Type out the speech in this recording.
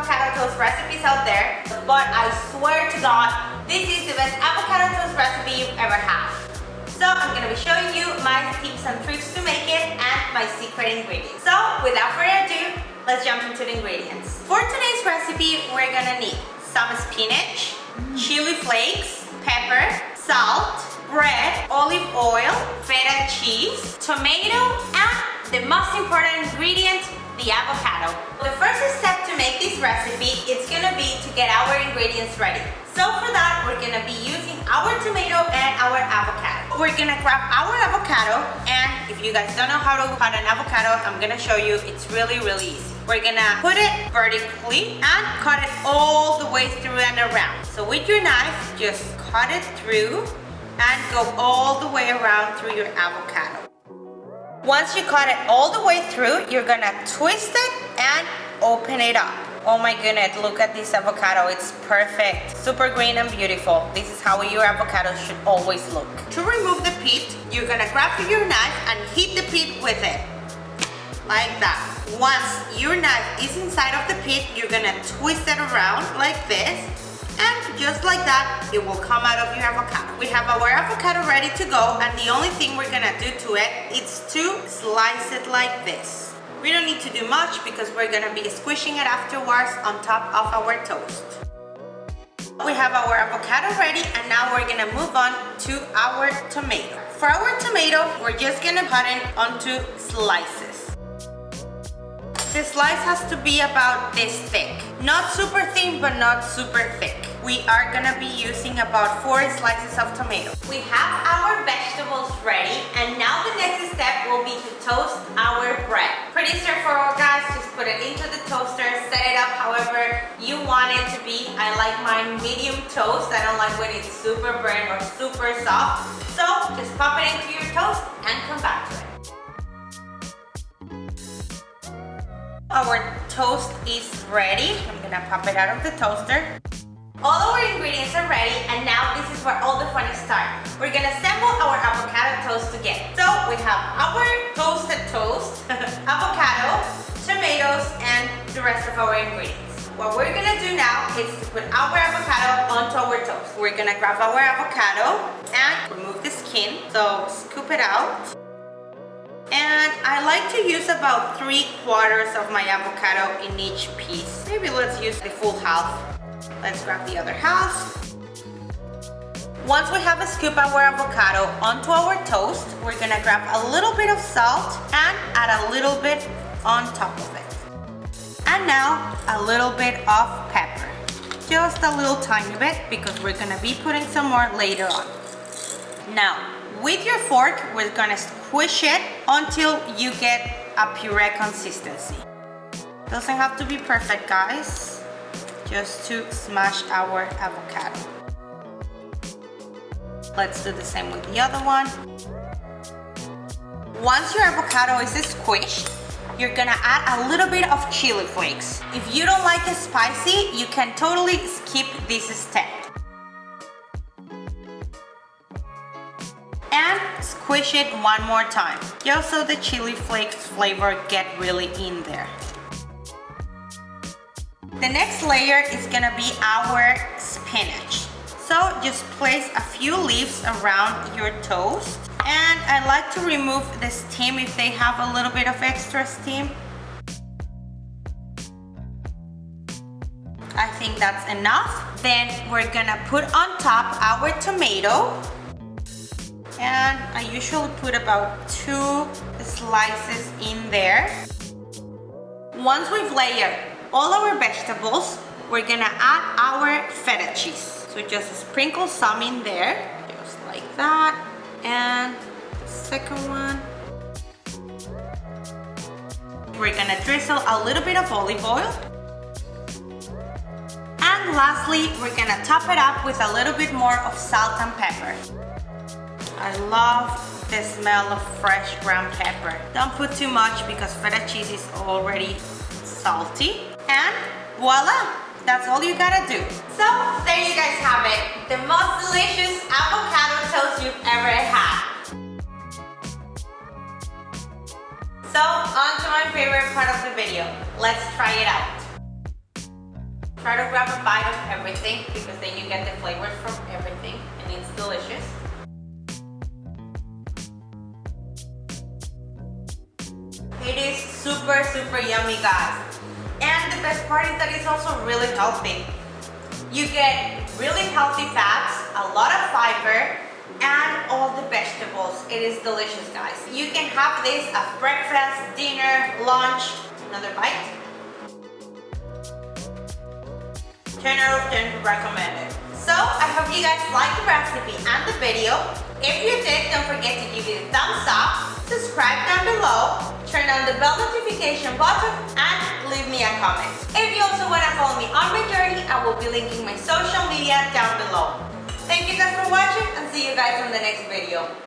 avocado toast recipes out there, but I swear to God, this is the best avocado toast recipe you've ever had. So I'm gonna be showing you my tips and tricks to make it and my secret ingredients. So without further ado, let's jump into the ingredients. For today's recipe, we're gonna need some spinach, chili flakes, pepper, salt, bread, olive oil, feta cheese, tomato, and the most important ingredient, the avocado. The first step to make this recipe is gonna be to get our ingredients ready. So for that, we're gonna be using our tomato and our avocado. We're gonna grab our avocado, and if you guys don't know how to cut an avocado, I'm gonna show you. It's really easy. We're gonna put it vertically and cut it all the way through and around. So with your knife, just cut it through and go all the way around through your avocado. Once you cut it all the way through, you're gonna twist it and open it up. Oh my goodness, look at this avocado, it's perfect. Super green and beautiful. This is how your avocado should always look. To remove the pit, you're gonna grab your knife and hit the pit with it. Like that. Once your knife is inside of the pit, you're gonna twist it around like this. And just like that, it will come out of your avocado. We have our avocado ready to go, and the only thing we're gonna do to it is to slice it like this. We don't need to do much because we're gonna be squishing it afterwards on top of our toast. We have our avocado ready, and now we're gonna move on to our tomato. For our tomato, we're just gonna cut it onto slices. The slice has to be about this thick. Not super thin, but not super thick. We are gonna be using about 4 slices of tomato. We have our vegetables ready, and now the next step will be to toast our bread. Pretty straightforward, guys. Just put it into the toaster, set it up however you want it to be. I like mine medium toast. I don't like when it's super burnt or super soft. So just pop it into your toast and come back to it. Our toast is ready. I'm gonna pop it out of the toaster. All our ingredients are ready, and now this is where all the fun starts. We're gonna assemble our avocado toast together. So we have our toasted toast, avocado, tomatoes, and the rest of our ingredients. What we're gonna do now is to put our avocado onto our toast. We're gonna grab our avocado and remove the skin. So scoop it out. And I like to use about 3/4 of my avocado in each piece. Maybe let's use the full half. Let's grab the other half. Once we have scooped our avocado onto our toast, we're gonna grab a little bit of salt and add a little bit on top of it. And now a little bit of pepper. Just a little tiny bit because we're gonna be putting some more later on. Now, with your fork, we're gonna squish it until you get a puree consistency. Doesn't have to be perfect, guys. Just to smash our avocado. Let's do the same with the other one. Once your avocado is squished, you're gonna add a little bit of chili flakes. If you don't like it spicy, you can totally skip this step. And squish it one more time, just so the chili flakes flavor get really in there. The next layer is gonna be our spinach. So just place a few leaves around your toast. And I like to remove the steam if they have a little bit of extra steam. I think that's enough. Then we're gonna put on top our tomato. And I usually put about 2 slices in there. Once we've layered all our vegetables, we're gonna add our feta cheese. So just sprinkle some in there, just like that. And the second one. We're gonna drizzle a little bit of olive oil. And lastly, we're gonna top it up with a little bit more of salt and pepper. I love the smell of fresh ground pepper. Don't put too much because feta cheese is already salty. And voila, that's all you gotta do. So there you guys have it. The most delicious avocado toast you've ever had. So on to my favorite part of the video. Let's try it out. Try to grab a bite of everything because then you get the flavors from everything and it's delicious. It is super, super yummy, guys. And the best part is that it's also really healthy. You get really healthy fats, a lot of fiber, and all the vegetables. It is delicious, guys. You can have this at breakfast, dinner, lunch. Another bite. 10 out of 10 recommended. So I hope you guys liked the recipe and the video. If you did, don't forget to give it a thumbs up, subscribe down below, turn on the bell notification button, and leave me a comment. If you also want to follow me on my journey, I will be linking my social media down below. Thank you guys for watching and see you guys on the next video.